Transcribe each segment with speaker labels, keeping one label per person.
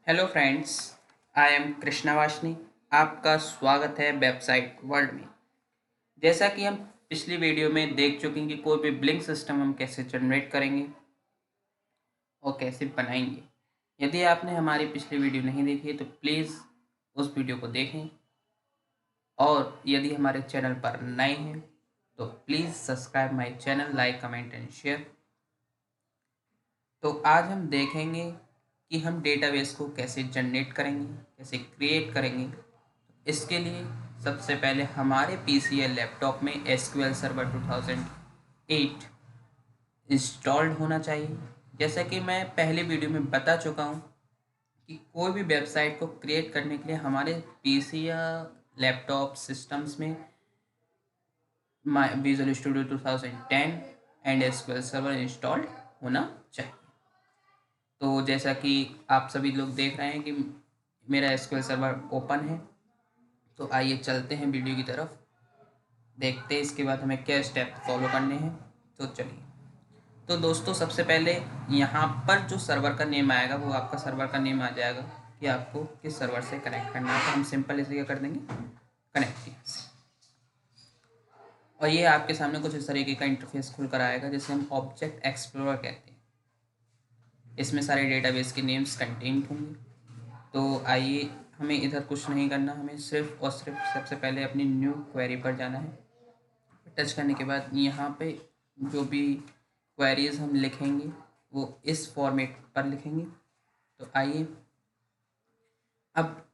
Speaker 1: Hello friends, I am Krishna Vashni. आपका स्वागत है वेबसाइट वर्ल्ड में। जैसा कि हम पिछली वीडियो में देख चुके हैं कि कोई भी ब्लिंक सिस्टम हम कैसे जनरेट करेंगे और कैसे बनाएंगे। यदि आपने हमारी पिछली वीडियो नहीं देखी है तो प्लीज़ उस वीडियो को देखें, और यदि हमारे चैनल पर नए हैं तो please subscribe my channel, like, comment and share. तो आज हम देखेंगे कि हम डेटाबेस को कैसे जनरेट करेंगे, कैसे क्रिएट करेंगे। इसके लिए सबसे पहले हमारे पीसी या लैपटॉप में एसक्यूएल सर्वर 2008 इंस्टॉल्ड होना चाहिए। जैसा कि मैं पहले वीडियो में बता चुका हूँ कि कोई भी वेबसाइट को क्रिएट करने के लिए हमारे पीसी या लैपटॉप सिस्टम्स में visual studio 2010 and SQL server installed होना चाहिए। तो जैसा कि आप सभी लोग देख रहे हैं कि मेरा एसक्यूएल सर्वर ओपन है, तो आइए चलते हैं वीडियो की तरफ, देखते हैं इसके बाद हमें क्या स्टेप फॉलो करने हैं। तो चलिए। तो दोस्तों, सबसे पहले यहाँ पर जो सर्वर का नेम आएगा वो आपका सर्वर का नेम आ जाएगा कि आपको किस सर्वर से कनेक्ट करना है। तो हम सिंपल इसे क्या कर देंगे, कनेक्ट यहाँ से। और ये आपके सामने कुछ इस तरीके का इंटरफेस खुल कर आएगा, जिसे हम ऑब्जेक्ट एक्सप्लोरर कहते हैं। इसमें सारे डेटाबेस के नेम्स कंटेंट होंगे। तो आइए, हमें इधर कुछ नहीं करना, हमें सिर्फ और सिर्फ सबसे पहले अपनी न्यू क्वेरी पर जाना है। टच करने के बाद यहाँ पे जो भी क्वेरीज हम लिखेंगे वो इस फॉर्मेट पर लिखेंगे। तो आइए, अब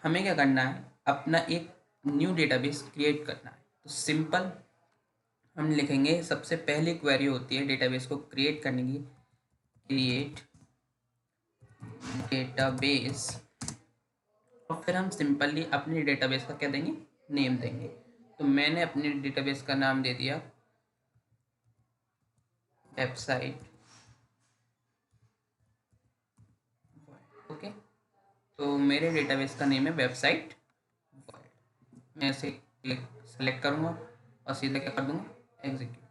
Speaker 1: हमें क्या करना है, अपना एक न्यू डेटाबेस क्रिएट करना है। तो सिंपल हम लिखेंगे, सबसे पहली क्वेरी होती है डेटाबेस को क्रिएट करने की, क्रिएट डेटाबेस। और फिर हम सिंपली अपने डेटाबेस का क्या देंगे, नेम देंगे। तो मैंने अपने डेटाबेस का नाम दे दिया वेबसाइट। ओके, तो मेरे डेटाबेस का नेम है वेबसाइट वर्ल्ड। मैं इसे सेलेक्ट करूँगा और सीधे क्या कर दूँगा, एग्जीक्यूट।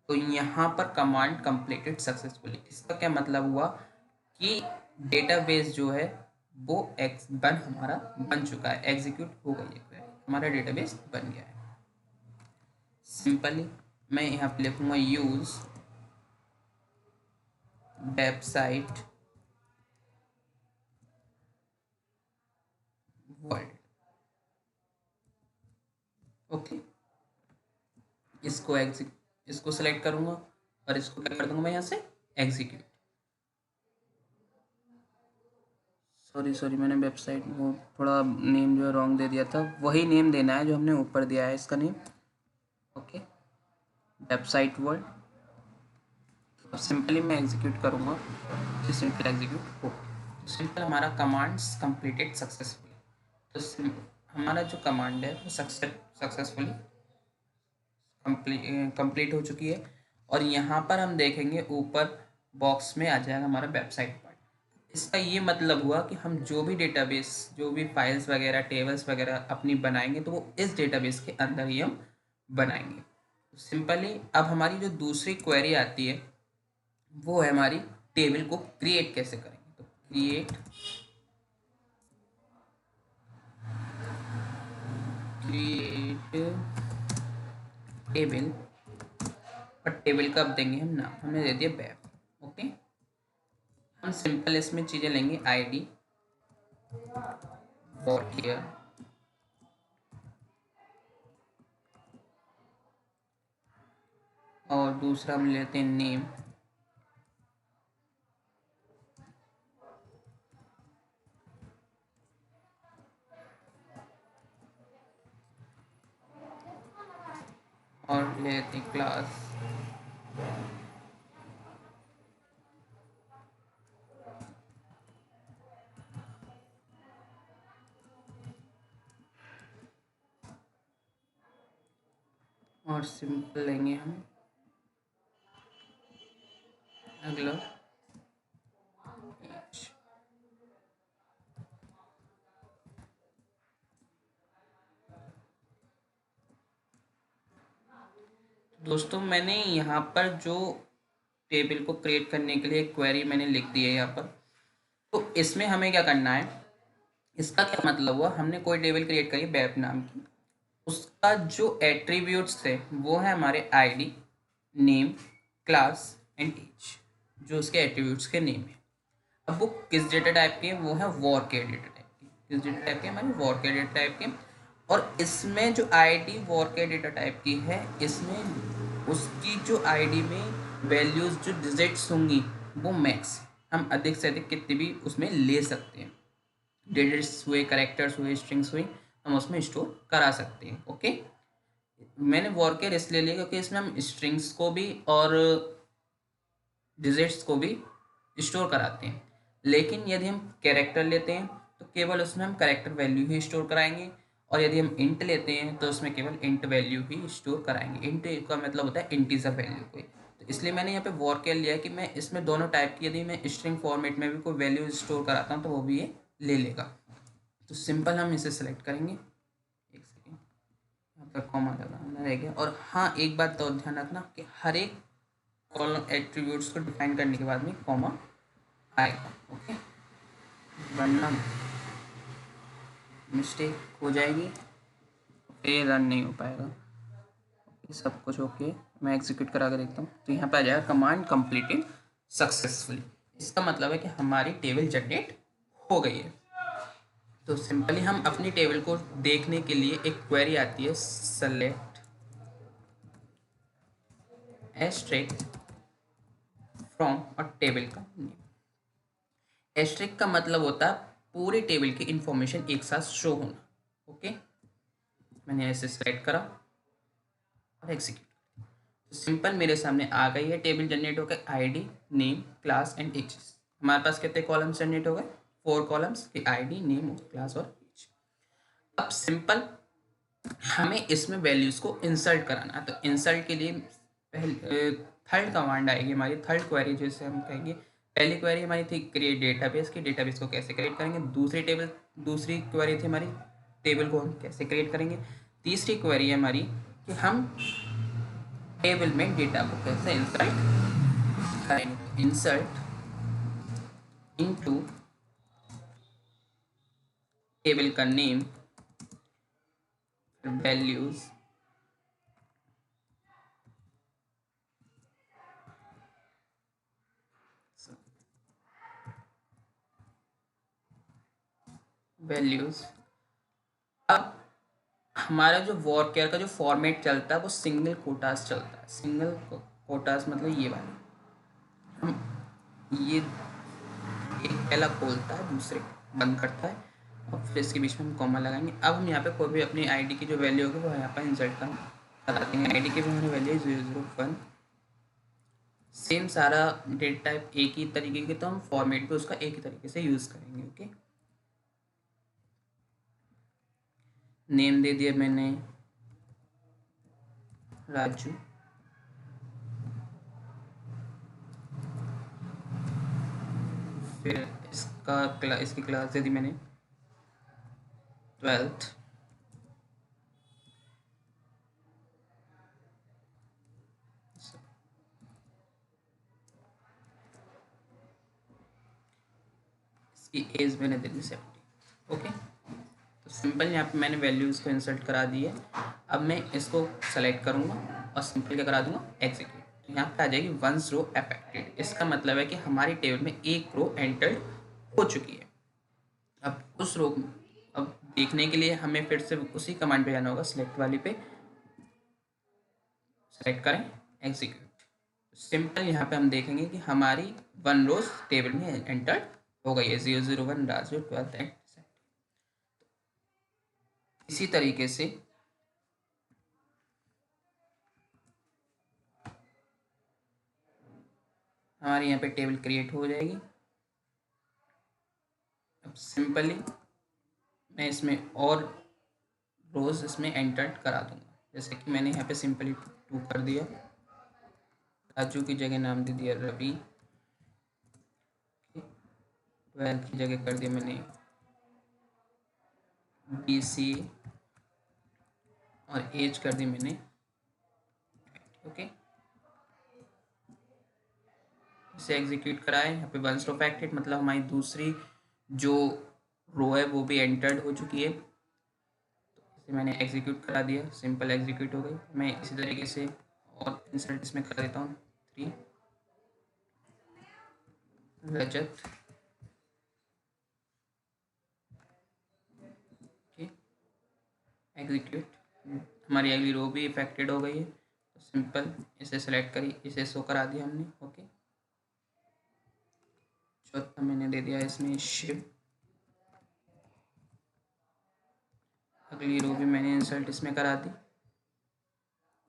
Speaker 1: तो यहाँ पर कमांड कंप्लीटेड सक्सेसफुली। इसका क्या मतलब हुआ कि डेटाबेस जो है वो हमारा बन चुका है, एग्जीक्यूट हो गई है, हमारा डेटाबेस बन गया है। सिंपली मैं यहाँ पे लिखूँगा यूज़ वेबसाइट वर्ल्ड। ओके, इसको सेलेक्ट करूँगा और इसको क्या कर दूँगा मैं यहाँ से, एग्जीक्यूट। सॉरी मैंने वेबसाइट वो थोड़ा नेम जो है रॉन्ग दे दिया था। वही नेम देना है जो हमने ऊपर दिया है इसका नेम। Okay, website world. अब सिंपली मैं एग्जीक्यूट करूँगा, सिंपल एग्जीक्यूट हो। सिंपल हमारा कमांड्स कंप्लीटेड सक्सेसफुली। तो हमारा जो कमांड है वो सक्सेसफुली कंप्लीट हो चुकी है। और यहाँ पर हम देखेंगे ऊपर बॉक्स में आ जाएगा हमारा वेबसाइट पार्ट। इसका ये मतलब हुआ कि हम जो भी डेटाबेस, जो भी फाइल्स वगैरह, टेबल्स वगैरह अपनी बनाएंगे तो वो इस डेटाबेस के अंदर ही हम बनाएंगे। तो सिंपली अब हमारी जो दूसरी क्वेरी आती है वो है हमारी टेबल को क्रिएट कैसे करेंगे। तो क्रिएट टेबल। और टेबल का अब देंगे हम नाम, हमने दे दिया वेब। ओके, हम सिंपल इसमें चीज़ें लेंगे, आईडी, वॉट ईयर, और दूसरा हम लेते हैं नेम, और लेते हैं क्लास। और सिंपल लेंगे हम अगला पेज। दोस्तों, मैंने यहाँ पर जो टेबल को क्रिएट करने के लिए एक क्वेरी मैंने लिख दी है यहाँ पर। तो इसमें हमें क्या करना है, इसका क्या मतलब हुआ, हमने कोई टेबल क्रिएट करी बैप नाम की, उसका जो एट्रीब्यूट्स थे वो है हमारे ID, name, class and age, जो उसके एट्रीब्यूट्स के नेम है। अब वो किस डेटा टाइप के, वो है वॉर के डेटा टाइप की, किस डेटा टाइप के, हमारे वॉर के डेटा टाइप के। और इसमें जो आईडी वॉर के डेटा टाइप की है, इसमें उसकी जो आईडी में वैल्यूज जो डिजिट्स होंगी वो मैक्स, हम अधिक से अधिक कितनी भी उसमें ले सकते हैं, डिजिट्स हुए, करेक्टर्स हुए, स्ट्रिंग्स हुई, हम उसमें स्टोर करा सकते हैं। ओके, मैंने वॉरकेर इसलिए लिया क्योंकि इसमें हम स्ट्रिंग्स को भी और डिजिट्स को भी स्टोर कराते हैं। लेकिन यदि हम कैरेक्टर लेते हैं तो केवल उसमें हम कैरेक्टर वैल्यू ही स्टोर कराएंगे, और यदि हम इंट लेते हैं तो उसमें केवल इंट वैल्यू ही स्टोर कराएंगे। इंट का मतलब होता है इंटीजर वैल्यू कोई। तो इसलिए मैंने यहाँ पे वॉरकेर लिया कि मैं इसमें दोनों टाइप की, यदि मैं स्ट्रिंग फॉर्मेट में भी कोई वैल्यू स्टोर कराता हूँ तो वो भी ये ले लेगा। तो सिंपल हम इसे सेलेक्ट करेंगे, एक सेकेंड, यहाँ पर कॉमा लगाना रहेगा। और हाँ, एक बात तो ध्यान रखना कि हर एक कॉलम एट्रीब्यूट्स को डिफाइन करने के बाद में कॉमा आएगा। ओके, वरना मिस्टेक हो जाएगी, फिर रन नहीं हो पाएगा। सब कुछ ओके, मैं एग्जीक्यूट करा कर देखता हूँ तो यहाँ पे आ जाएगा कमांड कंप्लीटेड सक्सेसफुली। इसका मतलब है कि हमारी टेबल जनरेट हो गई है। तो सिंपली हम अपनी टेबल को देखने के लिए एक क्वेरी आती है, select asterisk from a table का नेम। एस्ट्रिक का मतलब होता है पूरी टेबल की इंफॉर्मेशन एक साथ शो होना। ओके, मैंने ऐसे सेलेक्ट करा और एग्जीक्यूट। तो सिंपल मेरे सामने आ गई है, टेबल जनरेट हो गए, ID, name, class and ages. हमारे पास कितने कॉलम्स जनरेट हो गए, 4 कॉलम्स की आईडी, नेम, क्लास और एज। अब सिंपल हमें इसमें वैल्यूज को इंसर्ट कराना है। तो इंसर्ट के लिए पहले थर्ड कमांड आएगी हमारी, थर्ड क्वेरी जिसे हम कहेंगे। पहली क्वेरी हमारी थी क्रिएट डेटाबेस की, डेटाबेस को कैसे क्रिएट करेंगे। दूसरी क्वेरी थी हमारी टेबल को हम कैसे क्रिएट करेंगे। तीसरी क्वेरी है हमारी कि हम टेबल में डेटा को कैसे इंसर्ट करेंगे। इंसर्ट इनटू टेबल का नेम, वैल्यूज, अब हमारा जो वॉरकेयर का जो फॉर्मेट चलता है वो सिंगल कोटास चलता है। सिंगल कोटास मतलब ये वाला, हम ये एक पहला खोलता है, दूसरे बंद करता है, और फिर इसके बीच में हम कॉमा लगाएंगे। अब हम यहाँ पे कोई भी अपनी आईडी की जो वैल्यू होगी वो यहाँ पर इंसर्ट करा देंगे। आईडी की भी हमारी वैल्यू 001, सेम सारा डेटा टाइप एक ही तरीके के, तो हम फॉर्मेट पे उसका एक ही तरीके से यूज़ करेंगे। ओके, नेम दे दिया मैंने राजू, फिर इसकी क्लास दे दी मैंने 12th, इसकी एज मैंने दे दी 70। ओके, तो सिंपल यहाँ पे मैंने वैल्यूज़ को इंसर्ट करा दी है। अब मैं इसको सेलेक्ट करूँगा और सिंपल क्या करा दूंगा, एग्जीक्यूट। तो यहाँ पे आ जाएगी वंस रो अफेक्टेड। इसका मतलब है कि हमारी टेबल में एक रो एंटर्ड हो चुकी है। अब उस रो, अब देखने के लिए हमें फिर से उसी कमांड पे जाना होगा, सिलेक्ट वाली पे सेलेक्ट करें, एग्जीक्यूट। सिंपल यहाँ पे हम देखेंगे कि हमारी 1 रोज टेबल में एंटर्ड हो गई है, 001 राजू 12th एंड। इसी तरीके से हमारी यहाँ पे टेबल क्रिएट हो जाएगी। अब सिंपली मैं इसमें और रोज इसमें एंटर करा दूंगा, जैसे कि मैंने यहाँ पे सिंपली 2 कर दिया, राजू की जगह नाम दे दिया रवि, 12 की जगह कर दिया मैंने BC, और एज कर दी मैंने। ओके, इसे एग्जीक्यूट कराए, यहाँ पे वंस रो फैक्टेड मतलब हमारी दूसरी जो रो है वो भी एंटर्ड हो चुकी है। इसे मैंने एग्जीक्यूट करा दिया, सिंपल एग्जीक्यूट हो गई। मैं इसी तरीके से और इंसर्ट इसमें कर देता हूँ 3 रजत, एग्जीक्यूट, हमारी अगली रो भी इफेक्टेड हो गई है। तो सिंपल इसे सेलेक्ट करी, इसे शो करा दिया हमने। ओके, चौथा मैंने दे दिया इसमें शिव, अगली रो भी मैंने इंसर्ट इसमें करा दी।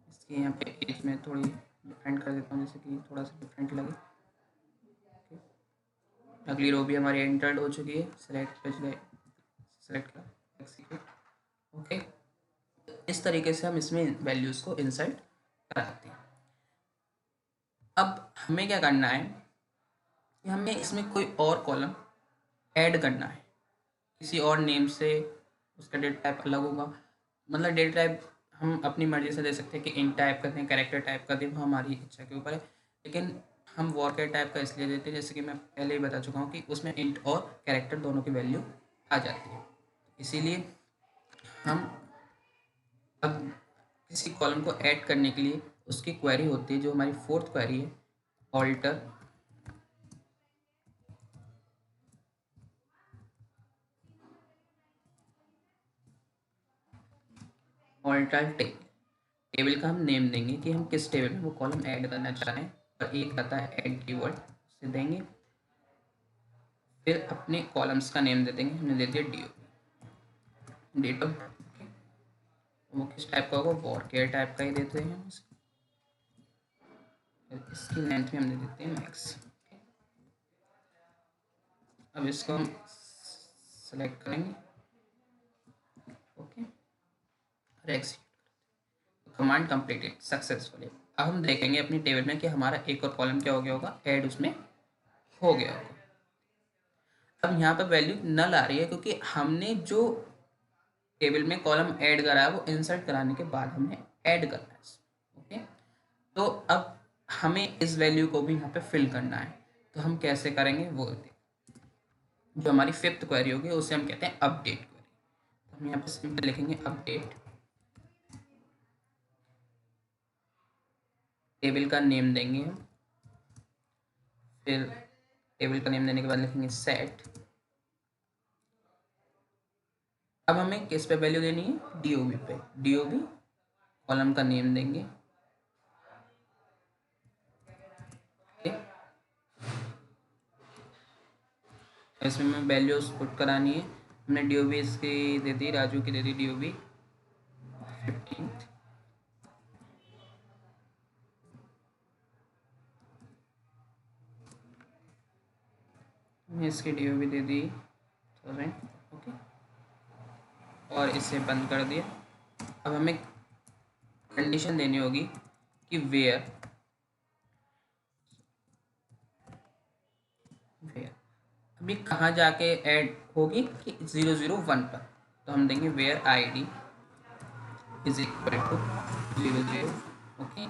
Speaker 1: इसकी यहाँ पे एज में थोड़ी डिफरेंट कर देता हूँ, जैसे कि थोड़ा सा डिफरेंट लगे। अगली रो भी हमारी एंटर्ड हो चुकी है, सेलेक्ट करा, एक्सिक्यूट। ओके, इस तरीके से हम इसमें वैल्यूज़ को इंसर्ट कराते हैं। अब हमें क्या करना है कि हमें इसमें कोई और कॉलम ऐड करना है किसी और नेम से, उसका डेटा टाइप अलग होगा। मतलब डेटा टाइप हम अपनी मर्जी से दे सकते हैं कि इन टाइप का दें, कैरेक्टर टाइप का दें, वो हमारी इच्छा के ऊपर है। लेकिन हम वॉरकेट टाइप का इसलिए देते हैं, जैसे कि मैं पहले ही बता चुका हूँ कि उसमें इंट और कैरेक्टर दोनों की वैल्यू आ जाती है। इसीलिए हम अब किसी कॉलम को ऐड करने के लिए उसकी क्वेरी होती है, जो हमारी फोर्थ क्वेरी है, ऑल्टर टेबल का हम नेम देंगे कि हम किस टेबल में वो कॉलम ऐड करना चाह रहे हैं, और एक आता है ऐड कीवर्ड, उसे देंगे। फिर अपने कॉलम्स का नेम दे देंगे, हमने दे दिया डेट ऑफ, वो किस टाइप का होगा, वॉरकेयर टाइप का ही देते हैं हम। इसकी लेंथ में हम दे देते हैं मैक्स। अब इसको हम सेलेक्ट करेंगे, ओके, और एक्सिक्यूट। Command completed successfully. अब हम देखेंगे अपनी टेबल में कि हमारा एक और कॉलम क्या हो गया होगा, ऐड उसमें हो गया होगा। अब यहाँ पर वैल्यू नल आ रही है क्योंकि हमने जो टेबल में कॉलम ऐड करा है वो इंसर्ट कराने के बाद हमने ऐड करना है। ओके, तो अब हमें इस वैल्यू को भी यहाँ पे फिल करना है, तो हम कैसे करेंगे वो जो हमारी फिफ्थ क्वेरी होगी उसे हम कहते हैं अपडेट क्वेरी। तो हम यहाँ पे सिंपल लिखेंगे अपडेट, टेबल का नेम देंगे हम, फिर टेबल का नेम देने के बाद लिखेंगे सेट। अब हमें किस पे वैल्यू देनी है, डीओबी पे, डीओबी कॉलम का नेम देंगे। इसमें हमें वैल्यूज पुट करानी है। हमने डीओबी इसकी दे दी, राजू की दे दी डीओबी 15, हमने इसकी डीओबी दे दी 1000। ओके, और इसे बंद कर दिया। अब हमें कंडीशन देनी होगी कि वेयर अभी कहाँ जाके ऐड होगी कि 001 पर, तो हम देंगे where ID is equal to 00। Okay,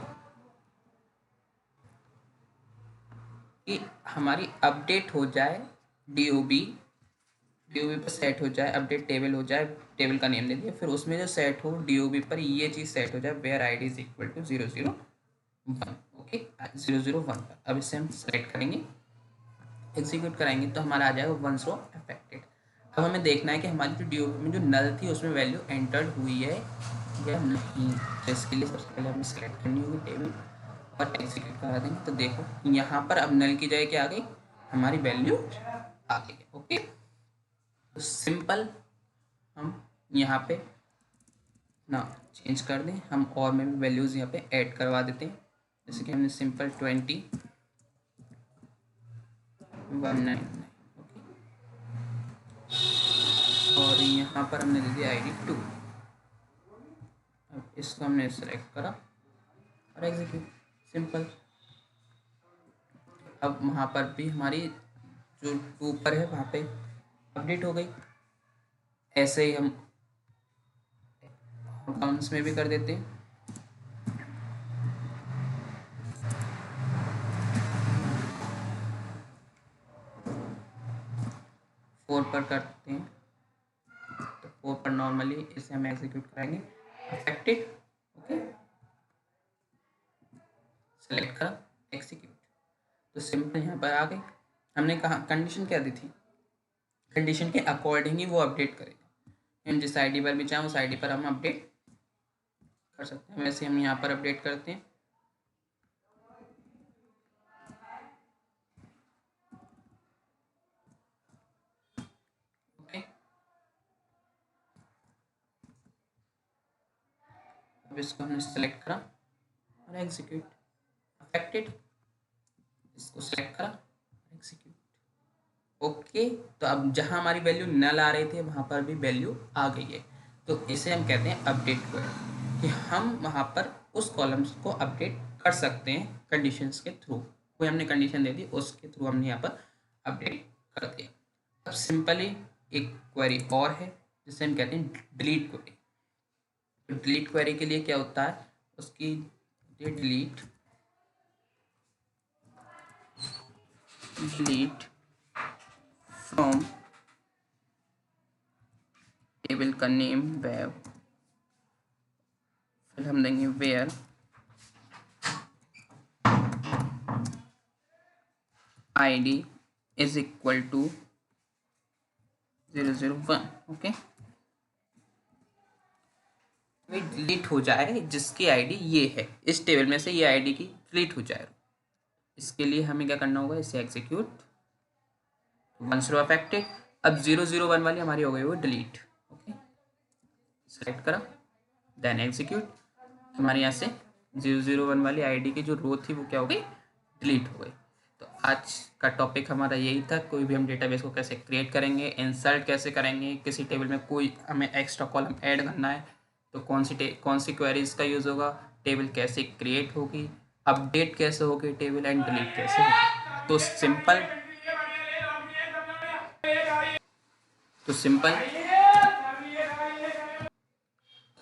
Speaker 1: कि हमारी अपडेट हो जाए, डीओबी पर सेट हो जाए, अपडेट टेबल हो जाए, टेबल का नेम दे दिया, फिर उसमें जो सेट हो डीओबी पर ये चीज़ सेट हो जाए, where ID is equal to 001। Okay, 001 पर। अब इसे हम सेलेक्ट करेंगे, एग्जीक्यूट कराएंगे तो हमारा आ जाएगा वंस रो अफेक्टेड। अब हमें देखना है कि हमारी जो डीओबी में जो नल थी उसमें वैल्यू एंटर्ड हुई है या नहीं। तो इसके लिए सबसे पहले हमें सेलेक्ट करनी होगी टेबल और एग्जीक्यूट करा देंगे। तो देखो यहाँ पर अब नल की जगह क्या आ गई, हमारी वैल्यू आ गई। ओके, तो सिंपल हम यहाँ पे ना चेंज कर दें, हम और में भी वैल्यूज़ यहाँ पे ऐड करवा देते हैं। जैसे कि हमने सिंपल 20,199, और यहाँ पर हमने दे दिया ID 2। अब इसको हमने सेलेक्ट करा और एग्जीक्यूट, सिंपल। अब वहाँ पर भी हमारी जो 2 पर है वहाँ पे अपडेट हो गई। ऐसे ही हम अकाउंट्स में भी कर देते हैं। 4 पर करते हैं, तो 4 पर नॉर्मली इसे हम एग्जीक्यूट कराएंगे। अफेक्टेड, ओके, सेलेक्ट करा, एग्जीक्यूट, तो सिंपल यहाँ पर आ गई। हमने कहा कंडीशन क्या दी थी, कंडीशन के अकॉर्डिंग ही वो अपडेट करेगा। हम जिस आईडी पर भी चाहें उस आईडी पर हम अपडेट कर सकते हैं। वैसे हम यहाँ पर अपडेट करते हैं, ओके। अब इसको हमने सेलेक्ट करा और एग्जीक्यूट, अफेक्टेड, इसको सेलेक्ट करा, एग्जीक्यूट, ओके। तो अब जहां हमारी वैल्यू नल आ रहे थे वहां पर भी वैल्यू आ गई है। तो इसे हम कहते हैं अपडेट क्वेरी, कि हम वहां पर उस कॉलम्स को अपडेट कर सकते हैं कंडीशंस के थ्रू। कोई हमने कंडीशन दे दी, उसके थ्रू हमने यहाँ पर अपडेट कर दिया। अब सिंपली एक क्वेरी और है जिसे हम कहते हैं डिलीट क्वेरी। तो डिलीट क्वेरी के लिए क्या होता है, उसकी डिलीट फ्रॉम टेबल का नेम वेब, फिर हम देंगे where id is equal to 001, okay. Delete हो जाए जिसकी आईडी ये है, इस टेबल में से ये आईडी की डिलीट हो जाए। इसके लिए हमें क्या करना होगा, इसे एग्जीक्यूट, वंस रो अफेक्टेड। अब 001 वाली हमारी हो गई वो डिलीट, ओके, सेलेक्ट करा, देन एग्जीक्यूट। हमारे यहाँ से 001 वाली आईडी की जो रो थी वो क्या हो गई, डिलीट हो गई। तो आज का टॉपिक हमारा यही था। कोई भी हम डेटाबेस को कैसे क्रिएट करेंगे, इंसर्ट कैसे करेंगे, किसी टेबल में कोई हमें एक्स्ट्रा कॉलम ऐड करना है तो कौन सी क्वेरीज का यूज़ होगा, टेबल कैसे क्रिएट होगी, अपडेट कैसे होगी टेबल, एंड डिलीट कैसे होगी। तो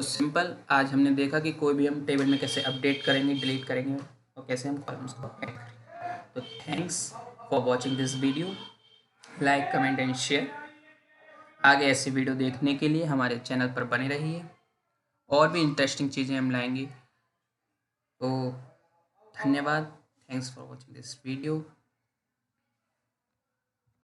Speaker 1: सिंपल आज हमने देखा कि कोई भी हम टेबल में कैसे अपडेट करेंगे, डिलीट करेंगे और कैसे हम कॉलम्स को ऐड करेंगे। तो thanks for watching this video, like comment and share. आगे ऐसी वीडियो देखने के लिए हमारे चैनल पर बने रहिए, और भी इंटरेस्टिंग चीज़ें हम लाएंगे। तो धन्यवाद, thanks for watching this video.